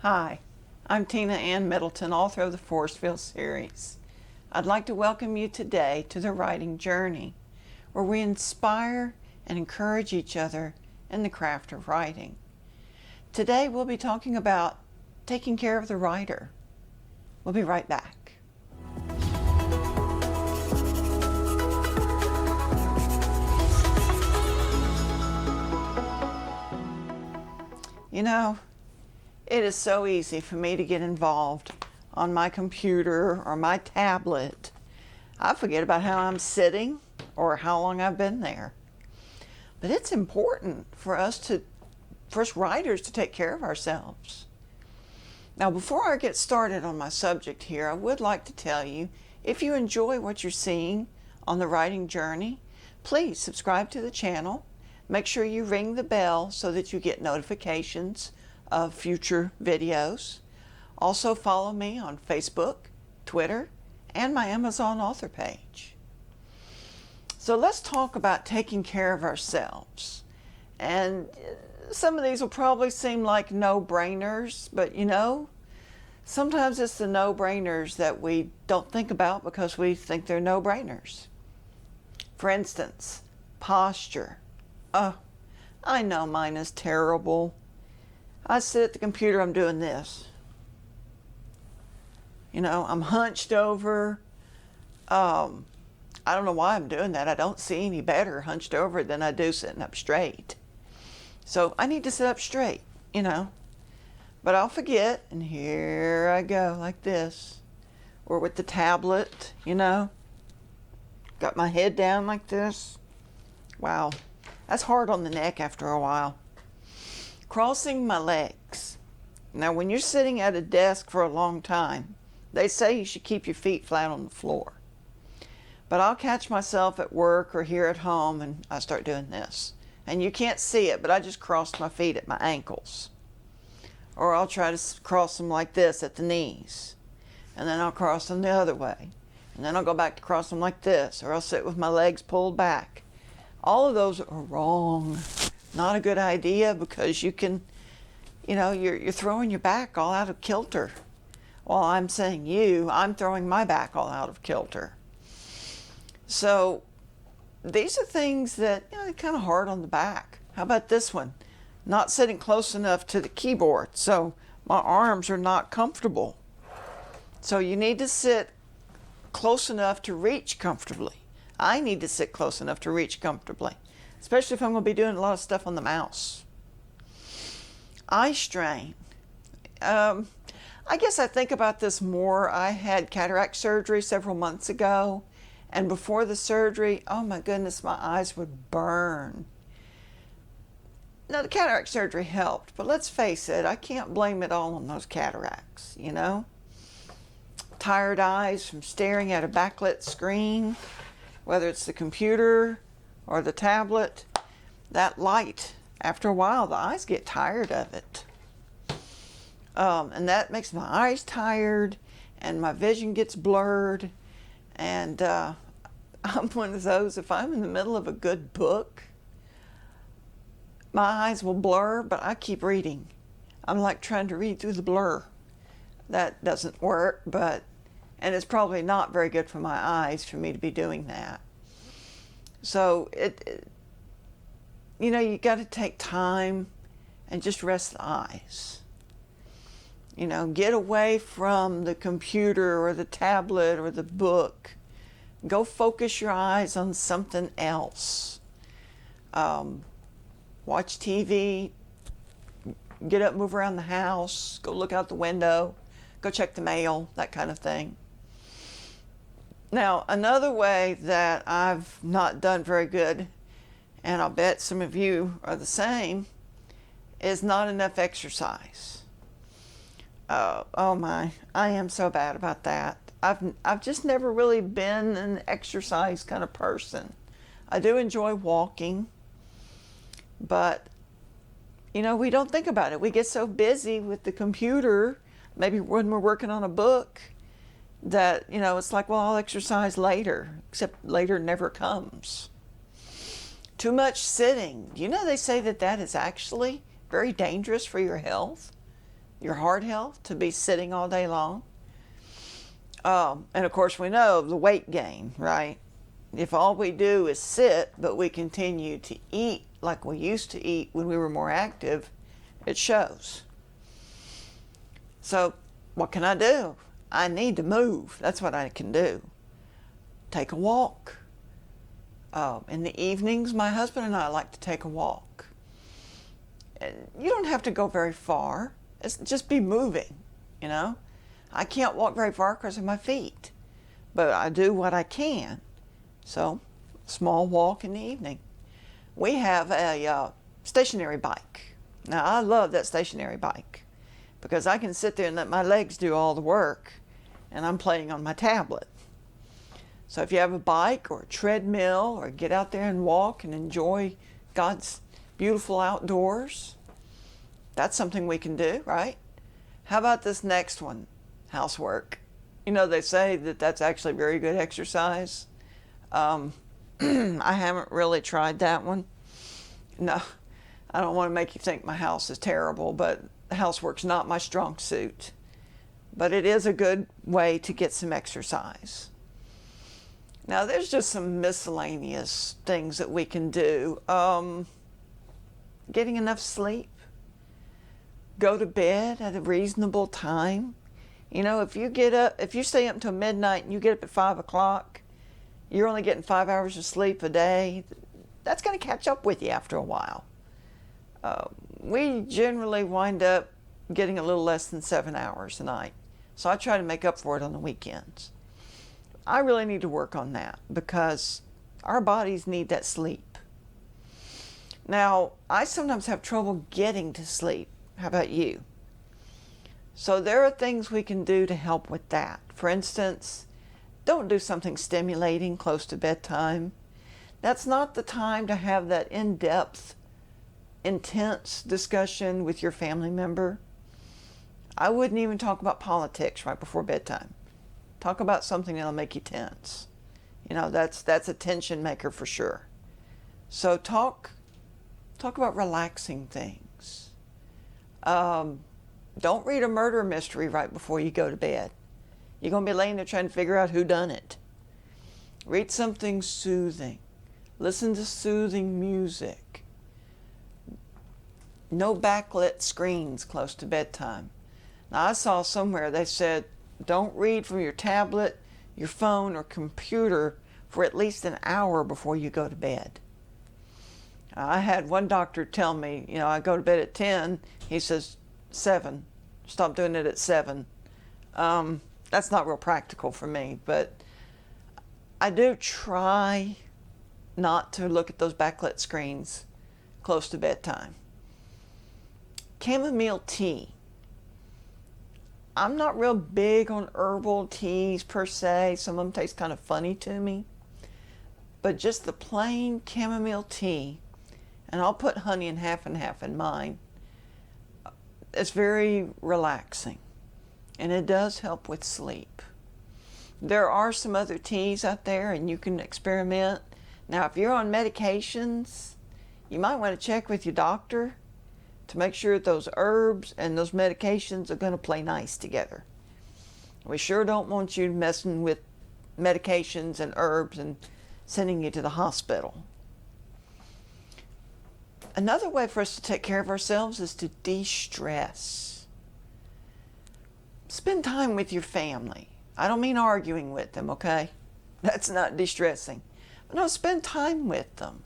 Hi, I'm Tina Ann Middleton, author of the Forestville series. I'd like to welcome you today to the writing journey, where we inspire and encourage each other in the craft of writing. Today we'll be talking about taking care of the writer. We'll be right back. You know, it is so easy for me to get involved on my computer or my tablet. I forget about how I'm sitting or how long I've been there. But it's important for us writers to take care of ourselves. Now, before I get started on my subject here, I would like to tell you, if you enjoy what you're seeing on the writing journey, please subscribe to the channel. Make sure you ring the bell so that you get notifications of future videos. Also follow me on Facebook, Twitter, and my Amazon author page. So let's talk about taking care of ourselves. And some of these will probably seem like no-brainers, but sometimes it's the no-brainers that we don't think about because we think they're no-brainers. For instance, posture. Oh, I know mine is terrible. I sit at the computer, I'm doing this. I'm hunched over. I don't know why I'm doing that. I don't see any better hunched over than I do sitting up straight. So I need to sit up straight, But I'll forget, and here I go like this. Or with the tablet, Got my head down like this. Wow, that's hard on the neck after a while. Crossing my legs. Now, when you're sitting at a desk for a long time, they say you should keep your feet flat on the floor. But I'll catch myself at work or here at home and I start doing this. And you can't see it, but I just crossed my feet at my ankles. Or I'll try to cross them like this at the knees. And then I'll cross them the other way. And then I'll go back to cross them like this. Or I'll sit with my legs pulled back. All of those are wrong. Not a good idea because you can, you're throwing your back all out of kilter. Well, I'm saying I'm throwing my back all out of kilter. So these are things that, are kind of hard on the back. How about this one? Not sitting close enough to the keyboard, so my arms are not comfortable. So you need to sit close enough to reach comfortably. I need to sit close enough to reach comfortably, especially if I'm going to be doing a lot of stuff on the mouse. Eye strain. I guess I think about this more. I had cataract surgery several months ago, and before the surgery, oh my goodness, my eyes would burn. Now, the cataract surgery helped, but let's face it, I can't blame it all on those cataracts, Tired eyes from staring at a backlit screen, whether it's the computer or the tablet, that light, after a while, the eyes get tired of it. And that makes my eyes tired, and my vision gets blurred. And I'm one of those, if I'm in the middle of a good book, my eyes will blur, but I keep reading. I'm like trying to read through the blur. That doesn't work, and it's probably not very good for my eyes for me to be doing that. So you got to take time and just rest the eyes. Get away from the computer or the tablet or the book. Go focus your eyes on something else. Watch TV, get up, move around the house, go look out the window, go check the mail, that kind of thing. Now, another way that I've not done very good, and I'll bet some of you are the same, is not enough exercise. Oh my, I am so bad about that. I've just never really been an exercise kind of person. I do enjoy walking, but we don't think about it. We get so busy with the computer, maybe when we're working on a book, that it's like, well, I'll exercise later, except later never comes. Too much sitting. They say that is actually very dangerous for your health. your heart health to be sitting all day long. And of course, we know the weight gain, right? If all we do is sit, but we continue to eat like we used to eat when we were more active, it shows. So, what can I do? I need to move. That's what I can do. Take a walk. In the evenings, my husband and I like to take a walk. And you don't have to go very far. It's just be moving, you know. I can't walk very far because of my feet, but I do what I can. So, small walk in the evening. We have a stationary bike. Now, I love that stationary bike because I can sit there and let my legs do all the work, and I'm playing on my tablet. So if you have a bike or a treadmill, or get out there and walk and enjoy God's beautiful outdoors, that's something we can do, right? How about this next one? Housework. You know, they say that that's actually very good exercise. I haven't really tried that one. No, I don't want to make you think my house is terrible, but housework's not my strong suit. But it is a good way to get some exercise. Now, there's just some miscellaneous things that we can do. Getting enough sleep. Go to bed at a reasonable time. You know, if you stay up until midnight and you get up at 5 o'clock, you're only getting 5 hours of sleep a day. That's going to catch up with you after a while. We generally wind up getting a little less than 7 hours a night. So I try to make up for it on the weekends. I really need to work on that because our bodies need that sleep. Now, I sometimes have trouble getting to sleep. How about you? So there are things we can do to help with that. For instance, don't do something stimulating close to bedtime. That's not the time to have that in-depth, intense discussion with your family member. I wouldn't even talk about politics right before bedtime. Talk about something that'll make you tense. You know, that's a tension maker for sure. So talk about relaxing things. Don't read a murder mystery right before you go to bed. You're going to be laying there trying to figure out who done it. Read something soothing. Listen to soothing music. No backlit screens close to bedtime. Now, I saw somewhere they said, don't read from your tablet, your phone, or computer for at least an hour before you go to bed. I had one doctor tell me, you know, I go to bed at 10. He says, 7. Stop doing it at 7. That's not real practical for me, but I do try not to look at those backlit screens close to bedtime. Chamomile tea. I'm not real big on herbal teas per se. Some of them taste kind of funny to me. But just the plain chamomile tea, and I'll put honey in half and half in mine, it's very relaxing. And it does help with sleep. There are some other teas out there and you can experiment. Now, if you're on medications, you might want to check with your doctor to make sure that those herbs and those medications are going to play nice together. We sure don't want you messing with medications and herbs and sending you to the hospital. Another way for us to take care of ourselves is to de-stress. Spend time with your family. I don't mean arguing with them, okay? That's not de-stressing. But no, spend time with them.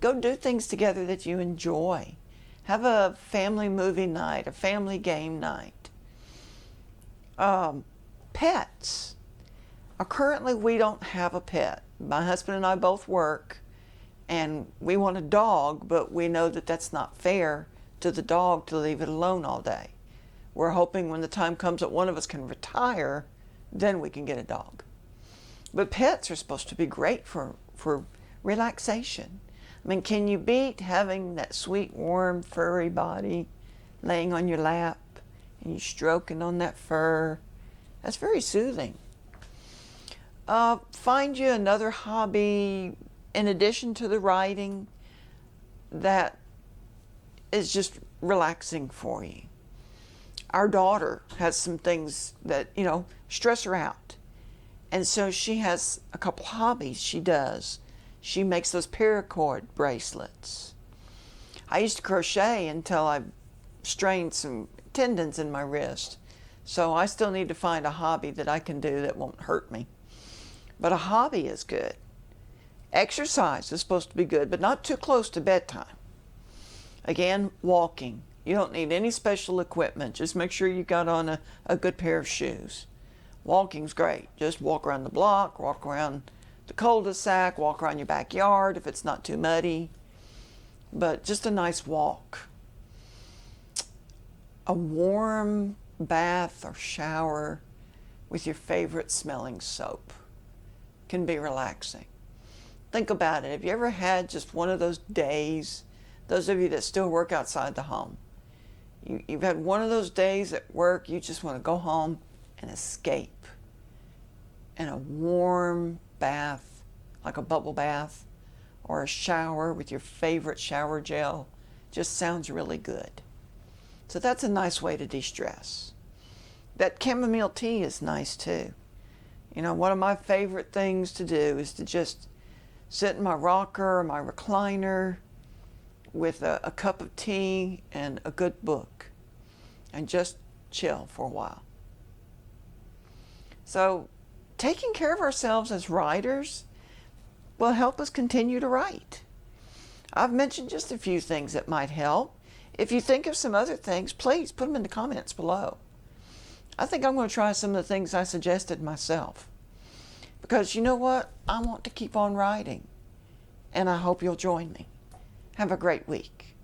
Go do things together that you enjoy. Have a family movie night, a family game night. Pets. Currently, we don't have a pet. My husband and I both work, and we want a dog, but we know that that's not fair to the dog to leave it alone all day. We're hoping when the time comes that one of us can retire, then we can get a dog. But pets are supposed to be great for relaxation. I mean, can you beat having that sweet, warm, furry body laying on your lap and you stroking on that fur? That's very soothing. Find you another hobby in addition to the writing that is just relaxing for you. Our daughter has some things that, stress her out. And so she has a couple hobbies she does. She makes those paracord bracelets. I used to crochet until I strained some tendons in my wrist. So I still need to find a hobby that I can do that won't hurt me. But a hobby is good. Exercise is supposed to be good, but not too close to bedtime. Again, walking. You don't need any special equipment. Just make sure you got on a good pair of shoes. Walking's great. Just walk around the block, walk around the cul-de-sac, walk around your backyard if it's not too muddy. But just a nice walk. A warm bath or shower with your favorite smelling soap can be relaxing. Think about it. Have you ever had just one of those days, those of you that still work outside the home, you've had one of those days at work, you just want to go home and escape. And a warm bath, like a bubble bath, or a shower with your favorite shower gel, just sounds really good. So that's a nice way to de-stress. That chamomile tea is nice too. One of my favorite things to do is to just sit in my rocker or my recliner with a cup of tea and a good book and just chill for a while. So taking care of ourselves as writers will help us continue to write. I've mentioned just a few things that might help. If you think of some other things, please put them in the comments below. I think I'm going to try some of the things I suggested myself. Because you know what? I want to keep on writing. And I hope you'll join me. Have a great week.